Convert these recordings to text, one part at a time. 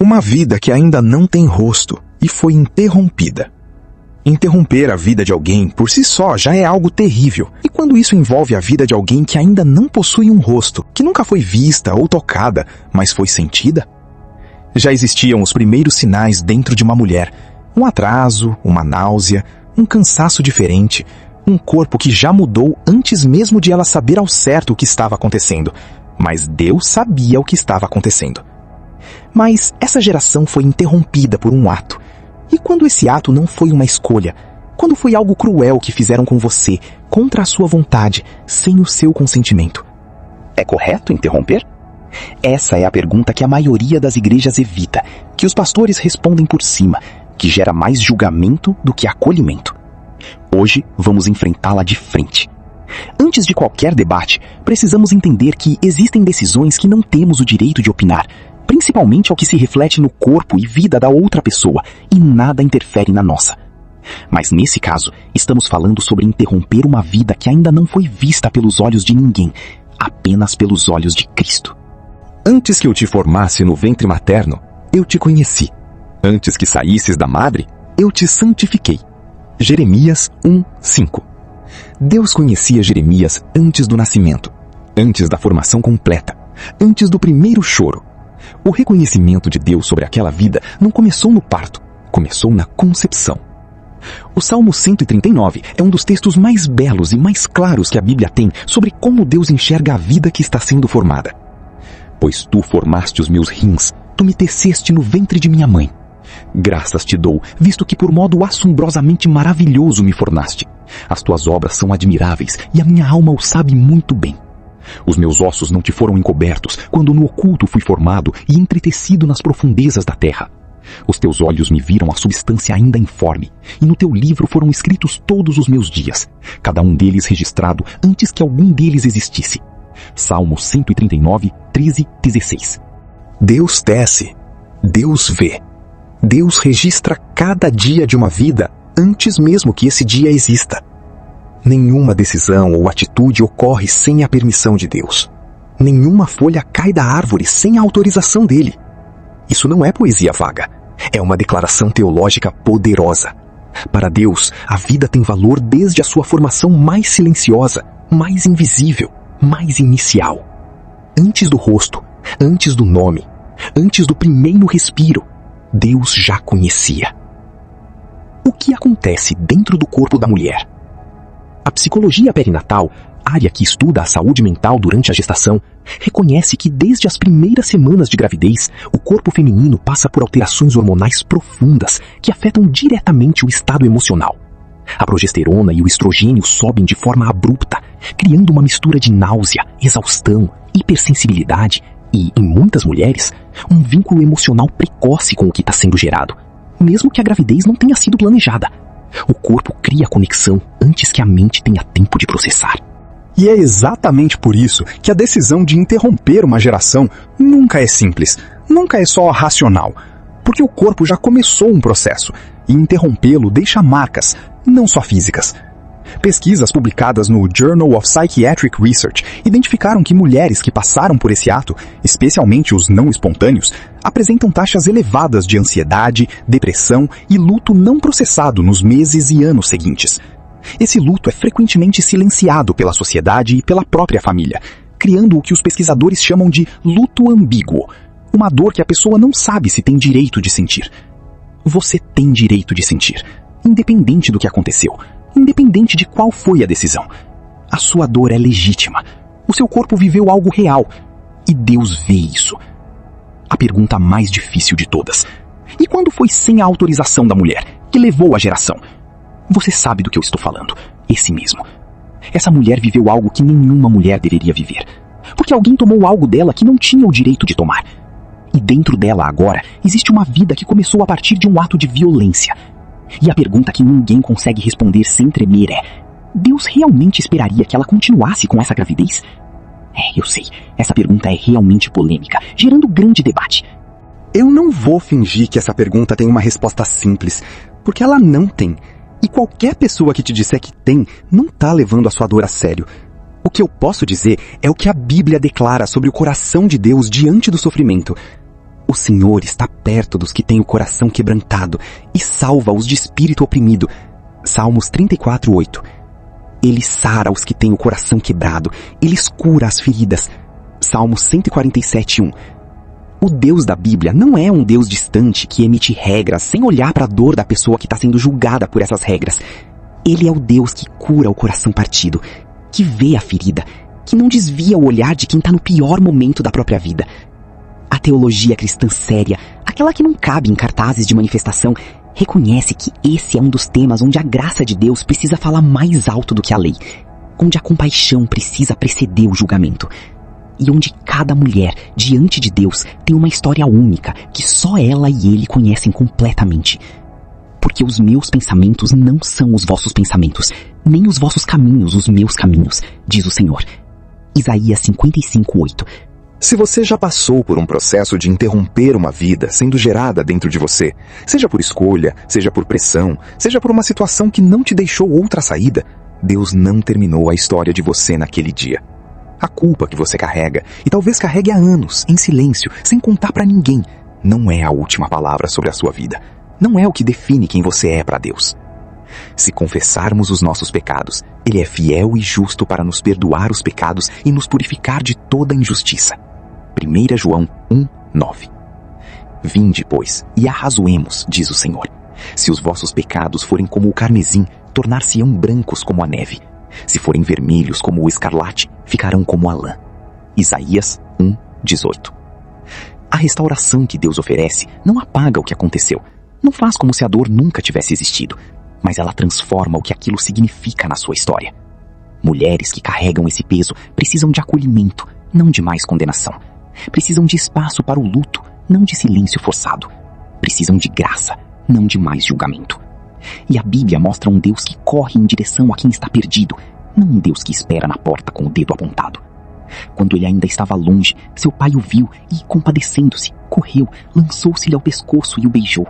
Uma vida que ainda não tem rosto e foi interrompida. Interromper a vida de alguém por si só já é algo terrível. E quando isso envolve a vida de alguém que ainda não possui um rosto, que nunca foi vista ou tocada, mas foi sentida? Já existiam os primeiros sinais dentro de uma mulher. Um atraso, uma náusea, um cansaço diferente, um corpo que já mudou antes mesmo de ela saber ao certo o que estava acontecendo. Mas Deus sabia o que estava acontecendo. Mas essa geração foi interrompida por um ato. E quando esse ato não foi uma escolha? Quando foi algo cruel que fizeram com você, contra a sua vontade, sem o seu consentimento? É correto interromper? Essa é a pergunta que a maioria das igrejas evita, que os pastores respondem por cima, que gera mais julgamento do que acolhimento. Hoje vamos enfrentá-la de frente. Antes de qualquer debate, precisamos entender que existem decisões que não temos o direito de opinar, principalmente ao que se reflete no corpo e vida da outra pessoa, e nada interfere na nossa. Mas nesse caso, estamos falando sobre interromper uma vida que ainda não foi vista pelos olhos de ninguém, apenas pelos olhos de Cristo. Antes que eu te formasse no ventre materno, eu te conheci. Antes que saísses da madre, eu te santifiquei. Jeremias 1:5. Deus conhecia Jeremias antes do nascimento, antes da formação completa, antes do primeiro choro. O reconhecimento de Deus sobre aquela vida não começou no parto, começou na concepção. O Salmo 139 é um dos textos mais belos e mais claros que a Bíblia tem sobre como Deus enxerga a vida que está sendo formada. Pois tu formaste os meus rins, tu me teceste no ventre de minha mãe. Graças te dou, visto que por modo assombrosamente maravilhoso me formaste. As tuas obras são admiráveis e a minha alma o sabe muito bem. Os meus ossos não te foram encobertos, quando no oculto fui formado e entretecido nas profundezas da terra. Os teus olhos me viram a substância ainda informe, e no teu livro foram escritos todos os meus dias, cada um deles registrado antes que algum deles existisse. Salmo 139, 13-16. Deus tece, Deus vê. Deus registra cada dia de uma vida antes mesmo que esse dia exista. Nenhuma decisão ou atitude ocorre sem a permissão de Deus. Nenhuma folha cai da árvore sem a autorização dele. Isso não é poesia vaga. É uma declaração teológica poderosa. Para Deus, a vida tem valor desde a sua formação mais silenciosa, mais invisível, mais inicial. Antes do rosto, antes do nome, antes do primeiro respiro, Deus já conhecia. O que acontece dentro do corpo da mulher? A psicologia perinatal, área que estuda a saúde mental durante a gestação, reconhece que desde as primeiras semanas de gravidez, o corpo feminino passa por alterações hormonais profundas que afetam diretamente o estado emocional. A progesterona e o estrogênio sobem de forma abrupta, criando uma mistura de náusea, exaustão, hipersensibilidade e, em muitas mulheres, um vínculo emocional precoce com o que está sendo gerado, mesmo que a gravidez não tenha sido planejada. O corpo cria a conexão antes que a mente tenha tempo de processar. E é exatamente por isso que a decisão de interromper uma geração nunca é simples, nunca é só racional, porque o corpo já começou um processo, e interrompê-lo deixa marcas, não só físicas. Pesquisas publicadas no Journal of Psychiatric Research identificaram que mulheres que passaram por esse ato, especialmente os não espontâneos, apresentam taxas elevadas de ansiedade, depressão e luto não processado nos meses e anos seguintes. Esse luto é frequentemente silenciado pela sociedade e pela própria família, criando o que os pesquisadores chamam de luto ambíguo, uma dor que a pessoa não sabe se tem direito de sentir. Você tem direito de sentir, independente do que aconteceu, independente de qual foi a decisão. A sua dor é legítima. O seu corpo viveu algo real. E Deus vê isso. A pergunta mais difícil de todas. E quando foi sem a autorização da mulher, que levou a geração? Você sabe do que eu estou falando. Esse mesmo. Essa mulher viveu algo que nenhuma mulher deveria viver. Porque alguém tomou algo dela que não tinha o direito de tomar. E dentro dela agora existe uma vida que começou a partir de um ato de violência. E a pergunta que ninguém consegue responder sem tremer é: Deus realmente esperaria que ela continuasse com essa gravidez? Eu sei, essa pergunta é realmente polêmica, gerando grande debate. Eu não vou fingir que essa pergunta tem uma resposta simples, porque ela não tem. E qualquer pessoa que te disser que tem, não está levando a sua dor a sério. O que eu posso dizer é o que a Bíblia declara sobre o coração de Deus diante do sofrimento. O Senhor está perto dos que têm o coração quebrantado e salva-os de espírito oprimido. Salmos 34:8. Ele sara os que têm o coração quebrado, ele cura as feridas. Salmos 147:1. O Deus da Bíblia não é um Deus distante que emite regras sem olhar para a dor da pessoa que está sendo julgada por essas regras. Ele é o Deus que cura o coração partido, que vê a ferida, que não desvia o olhar de quem está no pior momento da própria vida. A teologia cristã séria, aquela que não cabe em cartazes de manifestação, reconhece que esse é um dos temas onde a graça de Deus precisa falar mais alto do que a lei, onde a compaixão precisa preceder o julgamento, e onde cada mulher, diante de Deus, tem uma história única que só ela e ele conhecem completamente. Porque os meus pensamentos não são os vossos pensamentos, nem os vossos caminhos os meus caminhos, diz o Senhor. Isaías 55:8. Se você já passou por um processo de interromper uma vida sendo gerada dentro de você, seja por escolha, seja por pressão, seja por uma situação que não te deixou outra saída, Deus não terminou a história de você naquele dia. A culpa que você carrega, e talvez carregue há anos, em silêncio, sem contar pra ninguém, não é a última palavra sobre a sua vida. Não é o que define quem você é para Deus. Se confessarmos os nossos pecados, Ele é fiel e justo para nos perdoar os pecados e nos purificar de toda injustiça. 1 João 1:9. Vinde, pois, e arrazoemos, diz o Senhor. Se os vossos pecados forem como o carmesim, tornar-se-ão brancos como a neve. Se forem vermelhos como o escarlate, ficarão como a lã. Isaías 1:18. A restauração que Deus oferece não apaga o que aconteceu, não faz como se a dor nunca tivesse existido, mas ela transforma o que aquilo significa na sua história. Mulheres que carregam esse peso precisam de acolhimento, não de mais condenação. Precisam de espaço para o luto, não de silêncio forçado. Precisam de graça, não de mais julgamento. E a Bíblia mostra um Deus que corre em direção a quem está perdido, não um Deus que espera na porta com o dedo apontado. Quando ele ainda estava longe, seu pai o viu e, compadecendo-se, correu, lançou-se-lhe ao pescoço e o beijou.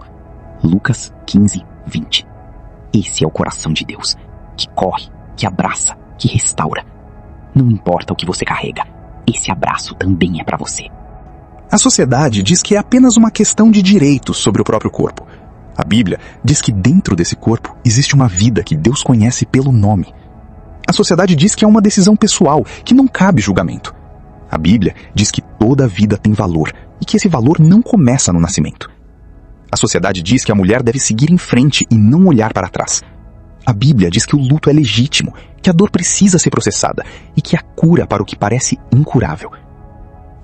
Lucas 15:20. Esse é o coração de Deus, que corre, que abraça, que restaura. Não importa o que você carrega, esse abraço também é para você. A sociedade diz que é apenas uma questão de direitos sobre o próprio corpo. A Bíblia diz que dentro desse corpo existe uma vida que Deus conhece pelo nome. A sociedade diz que é uma decisão pessoal, que não cabe julgamento. A Bíblia diz que toda vida tem valor e que esse valor não começa no nascimento. A sociedade diz que a mulher deve seguir em frente e não olhar para trás. A Bíblia diz que o luto é legítimo, que a dor precisa ser processada e que há cura para o que parece incurável.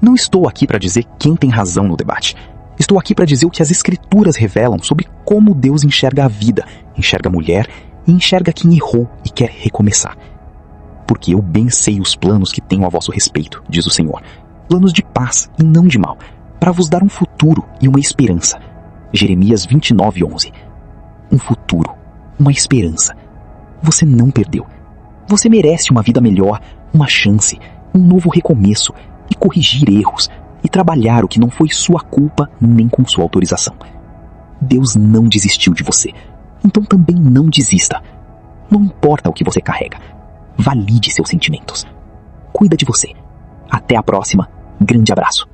Não estou aqui para dizer quem tem razão no debate. Estou aqui para dizer o que as Escrituras revelam sobre como Deus enxerga a vida, enxerga a mulher e enxerga quem errou e quer recomeçar. Porque eu bem sei os planos que tenho a vosso respeito, diz o Senhor. Planos de paz e não de mal, para vos dar um futuro e uma esperança. Jeremias 29:11. Um futuro, uma esperança. Você não perdeu. Você merece uma vida melhor, uma chance, um novo recomeço e corrigir erros e trabalhar o que não foi sua culpa nem com sua autorização. Deus não desistiu de você, então também não desista. Não importa o que você carrega. Valide seus sentimentos. Cuida de você. Até a próxima. Grande abraço.